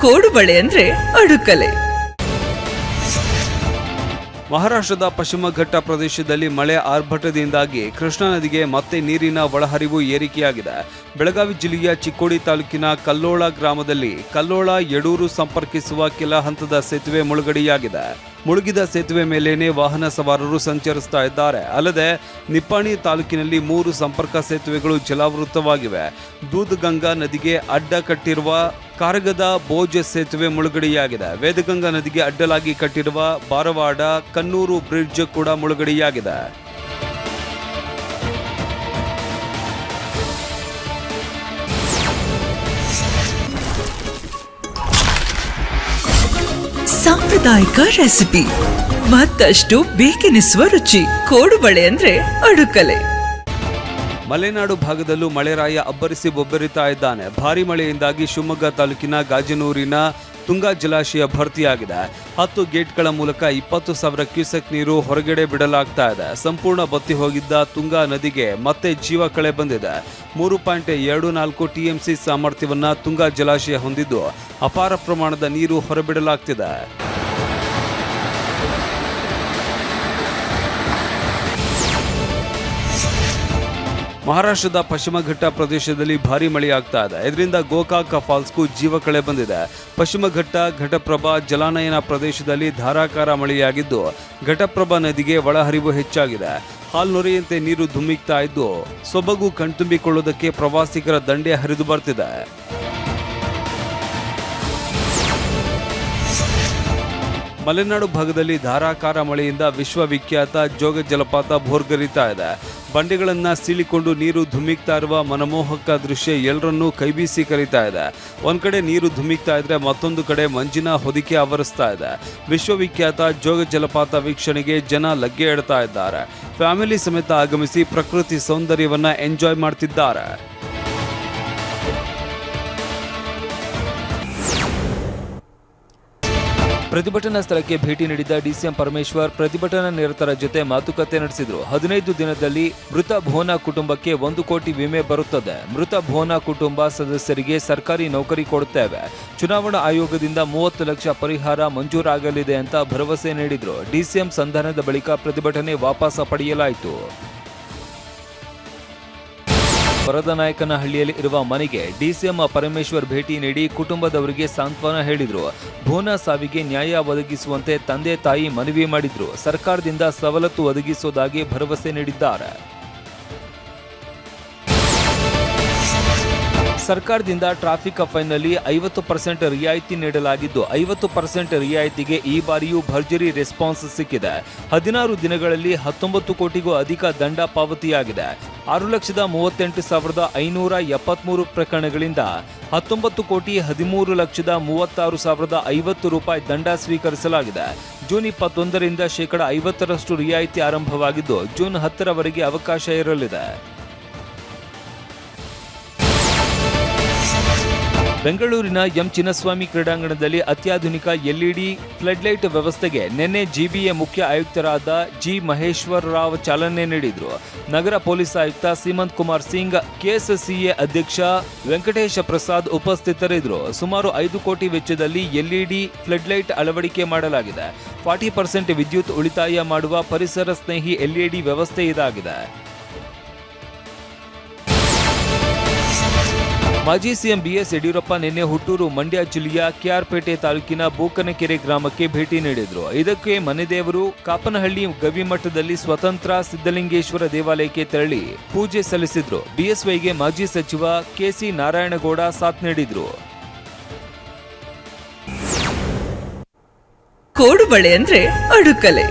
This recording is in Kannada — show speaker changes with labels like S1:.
S1: ಕೋಡುಬಳೆ ಅಂದ್ರೆ ಅಡುಕಲೆ.
S2: ಮಹಾರಾಷ್ಟ್ರದ ಪಶ್ಚಿಮ ಘಟ್ಟ ಪ್ರದೇಶದಲ್ಲಿ ಮಳೆ ಆರ್ಭಟದಿಂದಾಗಿ ಕೃಷ್ಣಾ ನದಿಗೆ ಮತ್ತೆ ನೀರಿನ ಒಳಹರಿವು ಏರಿಕೆಯಾಗಿದೆ. ಬೆಳಗಾವಿ ಜಿಲ್ಲೆಯ ಚಿಕ್ಕೋಡಿ ತಾಲೂಕಿನ ಕಲ್ಲೋಳ ಗ್ರಾಮದಲ್ಲಿ ಕಲ್ಲೋಳ ಯಡೂರು ಸಂಪರ್ಕಿಸುವ ಕೆಲ ಹಂತದ ಸೇತುವೆ ಮುಳುಗಡೆಯಾಗಿದೆ. ಮುಳುಗಿದ ಸೇತುವೆ ಮೇಲೇನೆ ವಾಹನ ಸವಾರರು ಸಂಚರಿಸ್ತಾ ಇದ್ದಾರೆ. ಅಲ್ಲದೆ ನಿಪ್ಪಾಣಿ ತಾಲೂಕಿನಲ್ಲಿ 3 ಸಂಪರ್ಕ ಸೇತುವೆಗಳು ಜಲಾವೃತವಾಗಿವೆ. ದೂಧಗಂಗಾ ನದಿಗೆ ಅಡ್ಡ ಕಟ್ಟಿರುವ ಕಾರಗದ ಬೋಜ್ ಸೇತುವೆ ಮುಳುಗಡೆಯಾಗಿದೆ. ವೇದಗಂಗಾ ನದಿಗೆ ಅಡ್ಡಲಾಗಿ ಕಟ್ಟಿರುವ ಬಾರವಾಡ ಕನ್ನೂರು ಬ್ರಿಡ್ಜ್ ಕೂಡ ಮುಳುಗಡೆಯಾಗಿದೆ.
S1: ಸಾಂಪ್ರದಾಯಿಕ ರೆಸಿಪಿ, ಮತ್ತಷ್ಟು ಬೇಕೆನಿಸುವ ರುಚಿ. ಕೋಡುಬಳೆ ಅಂದ್ರೆ ಅಡುಕಲೆ.
S2: ಮಲೆನಾಡು ಭಾಗದಲ್ಲೂ ಮಳೆರಾಯ ಅಬ್ಬರಿಸಿ ಬೊಬ್ಬರಿತಾ ಇದ್ದಾನೆ. ಭಾರಿ ಮಳೆಯಿಂದಾಗಿ ಶಿವಮೊಗ್ಗ ತಾಲೂಕಿನ ಗಾಜನೂರಿನ ತುಂಗಾ ಜಲಾಶಯ ಭರ್ತಿಯಾಗಿದೆ. 10 ಗೇಟ್ಗಳ ಮೂಲಕ 20,000 ಕ್ಯೂಸೆಕ್ ನೀರು ಹೊರಗಡೆ ಬಿಡಲಾಗ್ತಾ ಇದೆ. ಸಂಪೂರ್ಣ ಬತ್ತಿ ಹೋಗಿದ್ದ ತುಂಗಾ ನದಿಗೆ ಮತ್ತೆ ಜೀವ ಕಳೆ ಬಂದಿದೆ. 3.24 TMC ಸಾಮರ್ಥ್ಯವನ್ನ ತುಂಗಾ ಜಲಾಶಯ ಹೊಂದಿದ್ದು ಅಪಾರ ಪ್ರಮಾಣದ ನೀರು ಹೊರಬಿಡಲಾಗ್ತಿದೆ. ಮಹಾರಾಷ್ಟ್ರದ ಪಶ್ಚಿಮ ಘಟ್ಟ ಪ್ರದೇಶದಲ್ಲಿ ಭಾರಿ ಮಳೆಯಾಗ್ತಾ ಇದೆ. ಇದರಿಂದ ಗೋಕಾಕ ಫಾಲ್ಸ್ಗೂ ಜೀವ ಕಳೆ ಬಂದಿದೆ. ಪಶ್ಚಿಮ ಘಟ್ಟ ಘಟಪ್ರಭಾ ಜಲಾನಯನ ಪ್ರದೇಶದಲ್ಲಿ ಧಾರಾಕಾರ ಮಳೆಯಾಗಿದ್ದು ಘಟಪ್ರಭಾ ನದಿಗೆ ಒಳಹರಿವು ಹೆಚ್ಚಾಗಿದೆ. ಹಾಲ್ನೊರೆಯಂತೆ ನೀರು ಧುಮ್ಮಿಕ್ತಾ ಇದ್ದು ಸೊಬಗು ಕಣ್ತುಂಬಿಕೊಳ್ಳುವುದಕ್ಕೆ ಪ್ರವಾಸಿಗರ ದಂಡೆ ಹರಿದು ಬರ್ತಿದೆ. ಮಲೆನಾಡು ಭಾಗದಲ್ಲಿ ಧಾರಾಕಾರ ಮಳೆಯಿಂದ ವಿಶ್ವವಿಖ್ಯಾತ ಜೋಗ ಜಲಪಾತ ಭೋರ್ಗರಿತಾ ಇದೆ. ಬಂಡೆಗಳನ್ನ ಸೀಳಿಕೊಂಡು ನೀರು ಧುಮ್ಮಿಕ್ತಾ ಇರುವ ಮನಮೋಹಕ ದೃಶ್ಯ ಎಲ್ಲರನ್ನೂ ಕೈಬೀಸಿ ಕರೀತಾ ಇದೆ. ಒಂದ್ ಕಡೆ ನೀರು ಧುಮ್ಮಿಕ್ತಾ ಇದ್ರೆ ಮತ್ತೊಂದು ಕಡೆ ಮಂಜಿನ ಹೊದಿಕೆ ಆವರಿಸ್ತಾ ಇದೆ. ವಿಶ್ವವಿಖ್ಯಾತ ಜೋಗ ಜಲಪಾತ ವೀಕ್ಷಣೆಗೆ ಜನ ಲಗ್ಗೆ ಇಡ್ತಾ ಇದ್ದಾರೆ. ಫ್ಯಾಮಿಲಿ ಸಮೇತ ಆಗಮಿಸಿ ಪ್ರಕೃತಿ ಸೌಂದರ್ಯವನ್ನ ಎಂಜಾಯ್ ಮಾಡ್ತಿದ್ದಾರೆ. ಪ್ರತಿಭಟನಾ ಸ್ಥಳಕ್ಕೆ ಭೇಟಿ ನೀಡಿದ ಡಿಸಿಎಂ ಪರಮೇಶ್ವರ್ ಪ್ರತಿಭಟನಾ ನಿರತರ ಜೊತೆ ಮಾತುಕತೆ ನಡೆಸಿದರು. 15 ದಿನದಲ್ಲಿ ಮೃತ ಭೋನಾ ಕುಟುಂಬಕ್ಕೆ 1 ಕೋಟಿ ವಿಮೆ ಬರುತ್ತದೆ. ಮೃತ ಭೋನಾ ಕುಟುಂಬ ಸದಸ್ಯರಿಗೆ ಸರ್ಕಾರಿ ನೌಕರಿ ಕೊಡುತ್ತೇವೆ. ಚುನಾವಣಾ ಆಯೋಗದಿಂದ 30 ಲಕ್ಷ ಪರಿಹಾರ ಮಂಜೂರಾಗಲಿದೆ ಅಂತ ಭರವಸೆ ನೀಡಿದ್ರು. ಡಿಸಿಎಂ ಸಂಧಾನದ ಬಳಿಕ ಪ್ರತಿಭಟನೆ ವಾಪಸ್ ಪಡೆಯಲಾಯಿತು. ವರದನಾಯಕನಹಳ್ಳಿಯಲ್ಲಿ ಇರುವ ಮನೆಗೆ ಡಿಸಿಎಂ ಪರಮೇಶ್ವರ್ ಭೇಟಿ ನೀಡಿ ಕುಟುಂಬದವರಿಗೆ ಸಾಂತ್ವನ ಹೇಳಿದ್ರು. ಭೋನಾ ಸಾವಿಗೆ ನ್ಯಾಯ ಒದಗಿಸುವಂತೆ ತಂದೆ ತಾಯಿ ಮನವಿ ಮಾಡಿದ್ರು. ಸರ್ಕಾರದಿಂದ ಸವಲತ್ತು ಒದಗಿಸುವುದಾಗಿ ಭರವಸೆ ನೀಡಿದ್ದಾರೆ. ಸರ್ಕಾರದಿಂದ ಟ್ರಾಫಿಕ್ ಫೈನ್ನಲ್ಲಿ 50% ರಿಯಾಯಿತಿ ನೀಡಲಾಗಿದ್ದು 50% ರಿಯಾಯಿತಿಗೆ ಈ ಬಾರಿಯೂ ಭರ್ಜರಿ ರೆಸ್ಪಾನ್ಸ್ ಸಿಕ್ಕಿದೆ. 16 ದಿನಗಳಲ್ಲಿ 19 ಕೋಟಿಗೂ ಅಧಿಕ ದಂಡ ಪಾವತಿಯಾಗಿದೆ. 6,38,573 ಪ್ರಕರಣಗಳಿಂದ 19 ಕೋಟಿ 13,36,050 ರೂಪಾಯಿ ದಂಡ ಸ್ವೀಕರಿಸಲಾಗಿದೆ. ಜೂನ್ 21ರಿಂದ 50% ರಿಯಾಯಿತಿ ಆರಂಭವಾಗಿದ್ದು ಜೂನ್ 10ರವರೆಗೆ ಅವಕಾಶ ಇರಲಿದೆ. ಬೆಂಗಳೂರಿನ ಎಂ ಚಿನ್ನಸ್ವಾಮಿ ಕ್ರೀಡಾಂಗಣದಲ್ಲಿ ಅತ್ಯಾಧುನಿಕ ಎಲ್ಇಡಿ ಫ್ಲಡ್ಲೈಟ್ ವ್ಯವಸ್ಥೆಗೆ ನಿನ್ನೆ ಜಿಬಿಎ ಮುಖ್ಯ ಆಯುಕ್ತರಾದ ಜಿ ಮಹೇಶ್ವರ ರಾವ್ ಚಾಲನೆ ನೀಡಿದರು. ನಗರ ಪೊಲೀಸ್ ಆಯುಕ್ತ ಸೀಮಂತ್ ಕುಮಾರ್ ಸಿಂಗ್, ಕೆಎಸ್ಸಿಎ ಅಧ್ಯಕ್ಷ ವೆಂಕಟೇಶ ಪ್ರಸಾದ್ ಉಪಸ್ಥಿತರಿದ್ದರು. ಸುಮಾರು 5 ಕೋಟಿ ವೆಚ್ಚದಲ್ಲಿ ಎಲ್ಇಡಿ ಫ್ಲಡ್ಲೈಟ್ ಅಳವಡಿಕೆ ಮಾಡಲಾಗಿದೆ. 40% ವಿದ್ಯುತ್ ಉಳಿತಾಯ ಮಾಡುವ ಪರಿಸರ ಸ್ನೇಹಿ ಎಲ್ಇಡಿ ವ್ಯವಸ್ಥೆ ಇದಾಗಿದೆ. ಮಾಜಿ ಸಿಎಂ ಬಿಎಸ್ ಯಡಿಯೂರಪ್ಪ ನಿನ್ನೆ ಹುಟ್ಟೂರು ಮಂಡ್ಯ ಜಿಲ್ಲೆಯ ಕೆಆರ್ಪೇಟೆ ತಾಲೂಕಿನ ಬೂಕನಕೆರೆ ಗ್ರಾಮಕ್ಕೆ ಭೇಟಿ ನೀಡಿದ್ರು. ಇದಕ್ಕೆ ಮನೆದೇವರು ಕಾಪನಹಳ್ಳಿ ಗವಿಮಠದಲ್ಲಿ ಸ್ವತಂತ್ರ ಸಿದ್ದಲಿಂಗೇಶ್ವರ ದೇವಾಲಯಕ್ಕೆ ತೆರಳಿ ಪೂಜೆ ಸಲ್ಲಿಸಿದ್ರು. ಬಿಎಸ್ವೈಗೆ ಮಾಜಿ ಸಚಿವ ಕೆಸಿ ನಾರಾಯಣಗೌಡ ಸಾಥ್ ನೀಡಿದ್ರು.
S1: ಕೋಡುಬಳೆ ಅಂದ್ರೆ ಅಡುಕಲೆ.